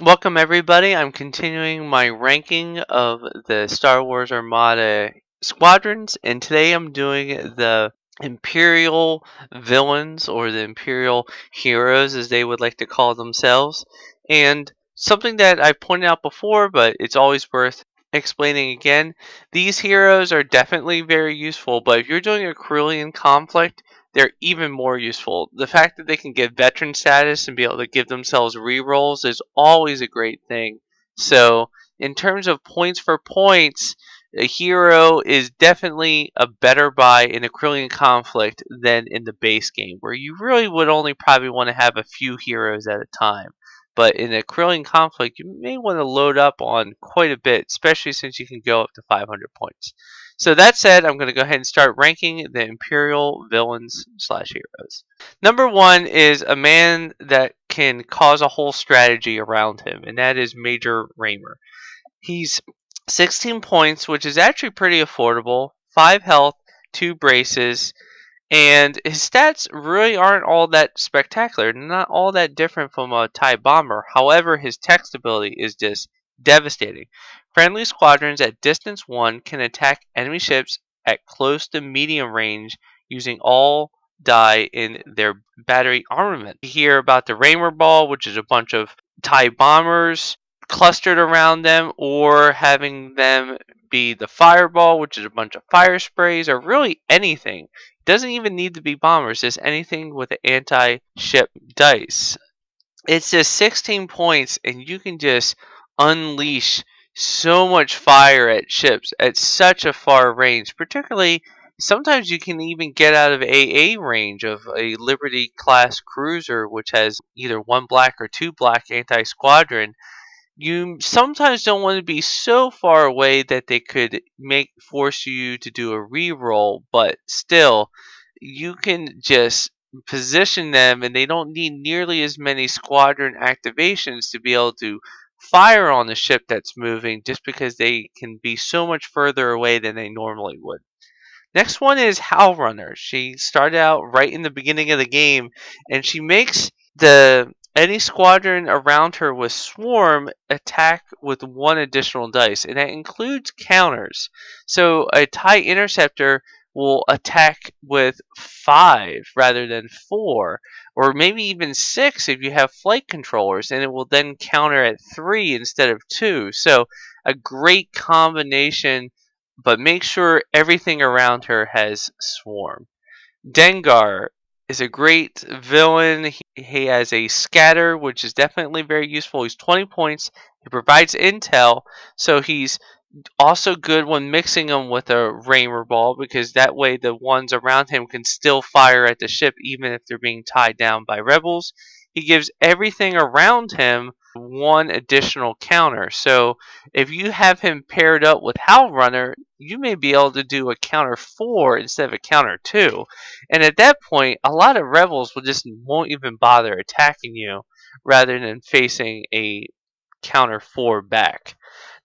Welcome everybody. I'm continuing my ranking of the Star Wars Armada squadrons, and today I'm doing the Imperial villains, or the Imperial heroes as they would like to call themselves. And something that I've pointed out before, but it's always worth explaining again, these heroes are definitely very useful, but if you're doing a Corellian conflict, they're even more useful. The fact that they can get veteran status and be able to give themselves rerolls is always a great thing. So, in terms of points for points, a hero is definitely a better buy in a Corellian conflict than in the base game, where you really would only probably want to have a few heroes at a time. But in a Corellian conflict, you may want to load up on quite a bit, especially since you can go up to 500 points. So that said, I'm going to go ahead and start ranking the Imperial villains slash heroes. Number one is a man that can cause a whole strategy around him, and that is Major Raymer. He's 16 points, which is actually pretty affordable, 5 health, 2 braces, and his stats really aren't all that spectacular, not all that different from a TIE bomber. However, his tech stability is just devastating. Friendly squadrons at distance 1 can attack enemy ships at close to medium range using all die in their battery armament. You hear about the Raymer Ball, which is a bunch of TIE bombers clustered around them, or having them be the Fireball, which is a bunch of fire sprays, or really anything. Doesn't even need to be bombers, just anything with an anti-ship dice. It's just 16 points, and you can just unleash so much fire at ships at such a far range. Particularly, sometimes you can even get out of AA range of a Liberty class cruiser, which has either 1 black or 2 black anti-squadron. You sometimes don't want to be so far away that they could force you to do a reroll, but still, you can just position them, and they don't need nearly as many squadron activations to be able to fire on the ship that's moving, just because they can be so much further away than they normally would. Next one is Howl Runner. She started out right in the beginning of the game, and she makes any squadron around her with swarm attack with 1 additional dice, and that includes counters. So a TIE interceptor will attack with 5 rather than 4, or maybe even 6 if you have flight controllers, and it will then counter at 3 instead of 2. So a great combination, but make sure everything around her has swarm. Dengar is a great villain. He has a scatter, which is definitely very useful. He's 20 points. He provides intel, so he's also good when mixing them with a Raymer Ball, because that way the ones around him can still fire at the ship even if they're being tied down by rebels. He gives everything around him 1 additional counter. So if you have him paired up with Howl Runner, you may be able to do a counter 4 instead of a counter 2. And at that point, a lot of rebels won't even bother attacking you, rather than facing a counter 4 back.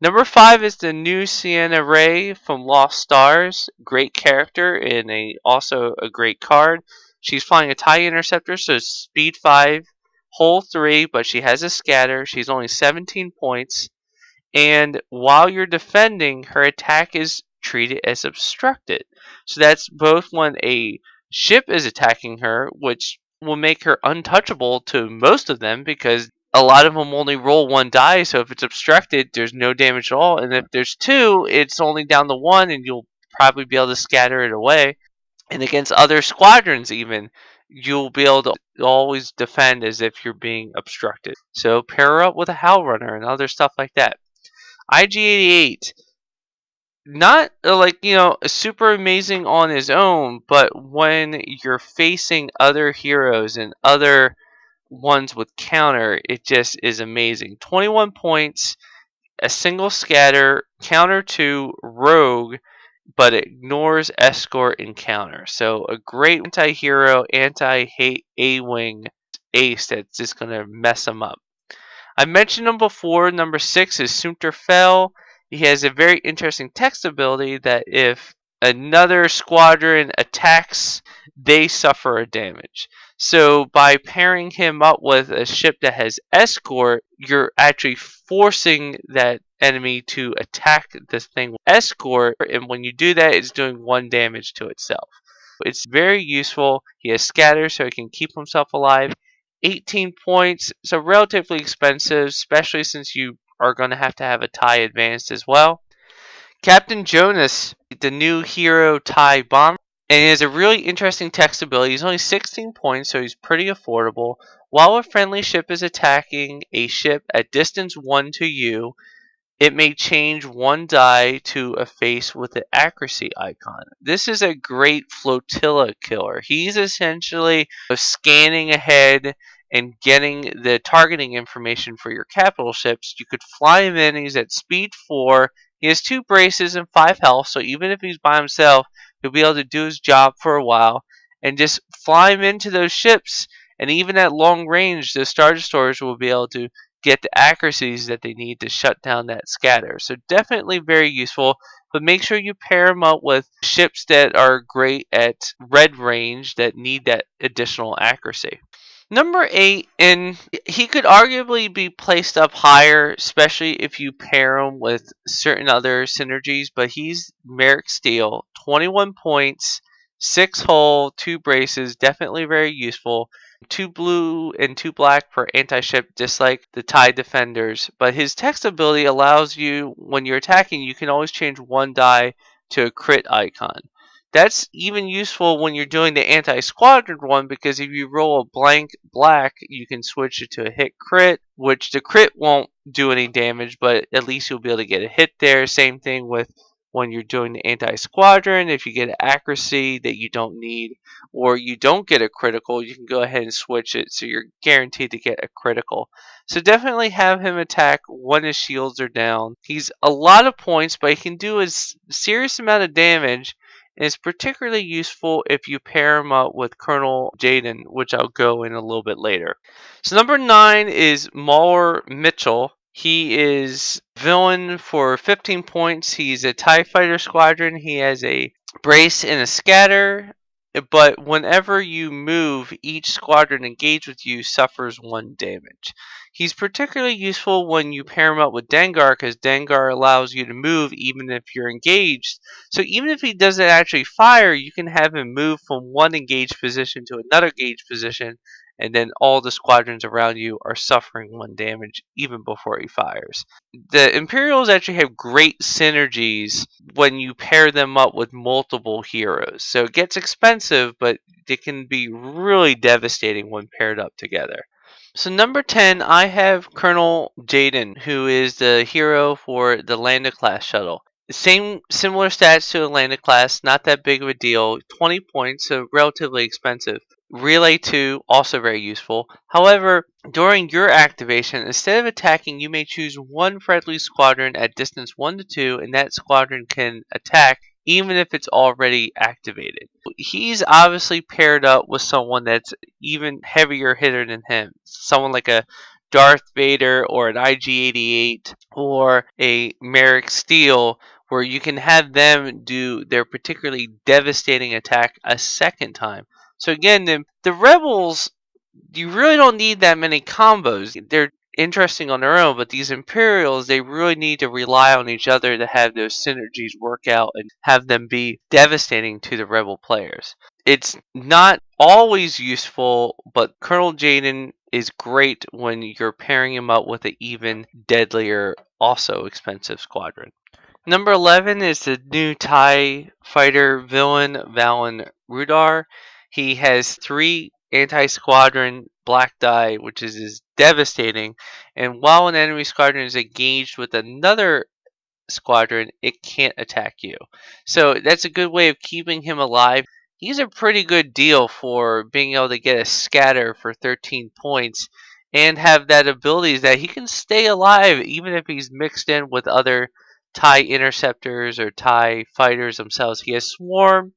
Number 5 is the new Sienna Ray from Lost Stars. Great character and also a great card. She's flying a TIE Interceptor, so speed 5, hull 3, but she has a scatter. She's only 17 points. And while you're defending, her attack is treated as obstructed. So that's both when a ship is attacking her, which will make her untouchable to most of them, because a lot of them only roll 1 die, so if it's obstructed, there's no damage at all. And if there's 2, it's only down to 1, and you'll probably be able to scatter it away. And against other squadrons even, you'll be able to always defend as if you're being obstructed. So pair her up with a Howl Runner and other stuff like that. IG-88, not super amazing on his own, but when you're facing other heroes and other ones with counter, it just is amazing. 21 points, a single scatter, counter 2, rogue, but it ignores escort and counter. So a great anti-hero, anti-hate A-wing ace that's just going to mess them up. I mentioned him before. Number 6 is Sunter Fell. He has a very interesting text ability that if another squadron attacks, they suffer a damage. So by pairing him up with a ship that has escort, you're actually forcing that enemy to attack this thing with escort, and when you do that, it's doing 1 damage to itself. It's very useful. He has scatter, so he can keep himself alive. 18 points, so relatively expensive, especially since you are going to have a tie advanced as well. Captain Jonas, the new hero tie bomber, and he has a really interesting text ability. He's only 16 points, so he's pretty affordable. While a friendly ship is attacking a ship at distance 1 to you, it may change 1 die to a face with the accuracy icon. This is a great flotilla killer. He's essentially scanning ahead and getting the targeting information for your capital ships. You could fly him in. He's at speed 4. He has 2 braces and 5 health, so even if he's by himself, he'll be able to do his job for a while. And just fly him into those ships, and even at long range, the Star Destroyers will be able to get the accuracies that they need to shut down that scatter. So definitely very useful, but make sure you pair them up with ships that are great at red range that need that additional accuracy. Number 8, and he could arguably be placed up higher, especially if you pair him with certain other synergies, but he's Merrick Steel, 21 points, 6 hull, 2 braces, definitely very useful. 2 blue and 2 black for anti-ship, just like the TIE Defenders. But his text ability allows you, when you're attacking, you can always change 1 die to a crit icon. That's even useful when you're doing the anti-squadron one, because if you roll a blank black, you can switch it to a hit crit, which the crit won't do any damage, but at least you'll be able to get a hit there. Same thing with when you're doing the anti-squadron. If you get accuracy that you don't need, or you don't get a critical, you can go ahead and switch it so you're guaranteed to get a critical. So definitely have him attack when his shields are down. He's a lot of points, but he can do a serious amount of damage. And it's particularly useful if you pair him up with Colonel Jaden, which I'll go in a little bit later. So number 9 is Mauler Mitchell. He is villain for 15 points. He's a TIE Fighter Squadron. He has a brace and a scatter, but whenever you move, each squadron engaged with you suffers 1 damage. He's particularly useful when you pair him up with Dengar, because Dengar allows you to move even if you're engaged. So even if he doesn't actually fire, you can have him move from one engaged position to another engaged position, and then all the squadrons around you are suffering 1 damage even before he fires. The Imperials actually have great synergies when you pair them up with multiple heroes. So it gets expensive, but they can be really devastating when paired up together. So number 10, I have Colonel Jaden, who is the hero for the Landa class shuttle. Similar stats to a Landa class, not that big of a deal. 20 points, so relatively expensive. Relay 2, also very useful. However, during your activation, instead of attacking, you may choose 1 friendly squadron at distance 1 to 2, and that squadron can attack even if it's already activated. He's obviously paired up with someone that's even heavier hitter than him. Someone like a Darth Vader or an IG-88 or a Merrick Steel, where you can have them do their particularly devastating attack a second time. So again, the Rebels, you really don't need that many combos. They're interesting on their own, but these Imperials, they really need to rely on each other to have those synergies work out and have them be devastating to the Rebel players. It's not always useful, but Colonel Jaden is great when you're pairing him up with an even deadlier, also expensive squadron. Number 11 is the new TIE fighter villain, Valen Rudar. He has 3 anti-squadron black die, which is devastating. And while an enemy squadron is engaged with another squadron, it can't attack you. So that's a good way of keeping him alive. He's a pretty good deal for being able to get a scatter for 13 points and have that ability that he can stay alive even if he's mixed in with other TIE interceptors or TIE fighters themselves. He has swarm.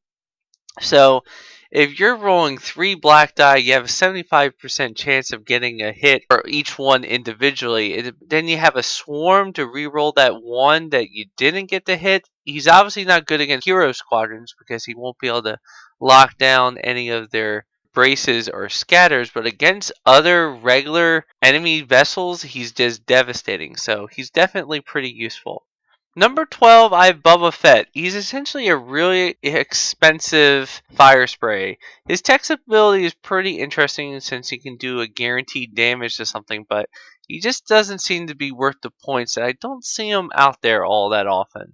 So if you're rolling 3 black die, you have a 75% chance of getting a hit for each one individually. Then you have a swarm to reroll that one that you didn't get to hit. He's obviously not good against hero squadrons because he won't be able to lock down any of their braces or scatters, but against other regular enemy vessels, he's just devastating. So he's definitely pretty useful. Number 12, I have Boba Fett. He's essentially a really expensive fire spray. His text ability is pretty interesting since he can do a guaranteed damage to something, but he just doesn't seem to be worth the points, and I don't see him out there all that often.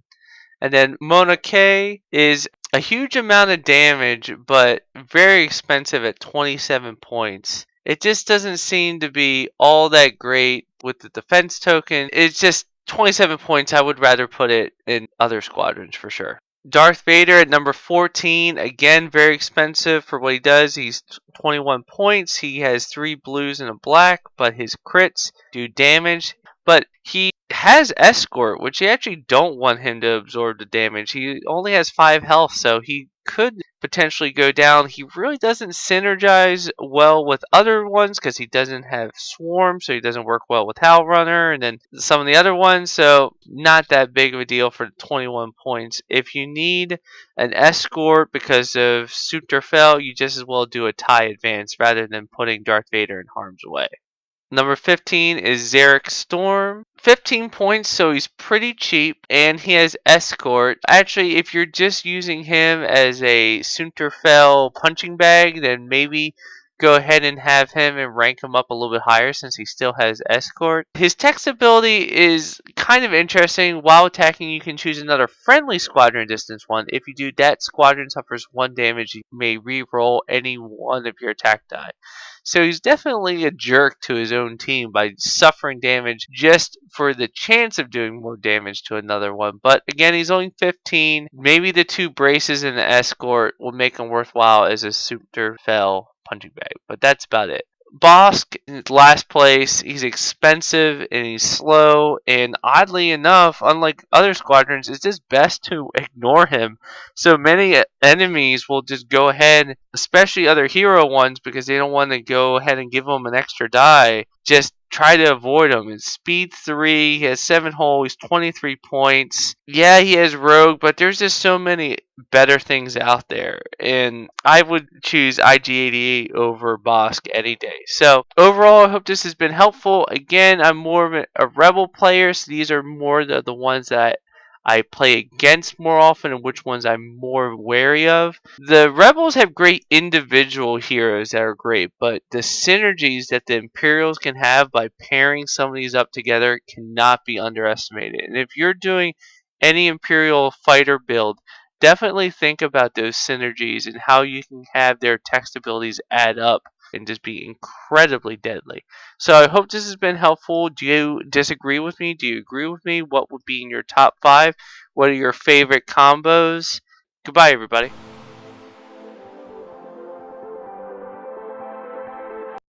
And then Mona K is a huge amount of damage, but very expensive at 27 points. It just doesn't seem to be all that great with the defense token. It's just 27 points. I would rather put it in other squadrons for sure. Darth Vader at number 14, again very expensive for what he does. He's 21 points. He has 3 blues and a black, but his crits do damage. But he has escort, which you actually don't want him to absorb the damage. He only has 5 health, so he could potentially go down. He really doesn't synergize well with other ones because he doesn't have swarm, so he doesn't work well with Hal Runner and then some of the other ones, so not that big of a deal for 21 points. If you need an escort because of Sunterfell, you just as well do a tie advance rather than putting Darth Vader in harm's way. Number 15 is Zarek Storm. 15 points, so he's pretty cheap, and he has Escort. Actually, if you're just using him as a Sunterfell punching bag, then maybe go ahead and have him and rank him up a little bit higher since he still has Escort. His text ability is kind of interesting. While attacking, you can choose another friendly squadron distance one. If you do that, squadron suffers 1 damage. You may re-roll any one of your attack die. So he's definitely a jerk to his own team by suffering damage just for the chance of doing more damage to another one. But again, he's only 15. Maybe the 2 braces and the escort will make him worthwhile as a Sunterfell punching bag. But that's about it. Bosk in last place. He's expensive and he's slow, and oddly enough, unlike other squadrons, it's just best to ignore him. So many enemies will just go ahead, especially other hero ones, because they don't want to go ahead and give him an extra die. Just try to avoid him. It's speed 3, he has 7 hull, he's 23 points. Yeah, he has rogue, but there's just so many better things out there, and I would choose IG88 over Bosk any day. So overall, I hope this has been helpful. Again, I'm more of a rebel player, so these are more the ones that I play against more often and which ones I'm more wary of. The Rebels have great individual heroes that are great, but the synergies that the Imperials can have by pairing some of these up together cannot be underestimated. And if you're doing any Imperial fighter build, definitely think about those synergies and how you can have their text abilities add up and just be incredibly deadly. So I hope this has been helpful. Do you disagree with me? Do you agree with me? What would be in your top 5? What are your favorite combos? Goodbye, everybody.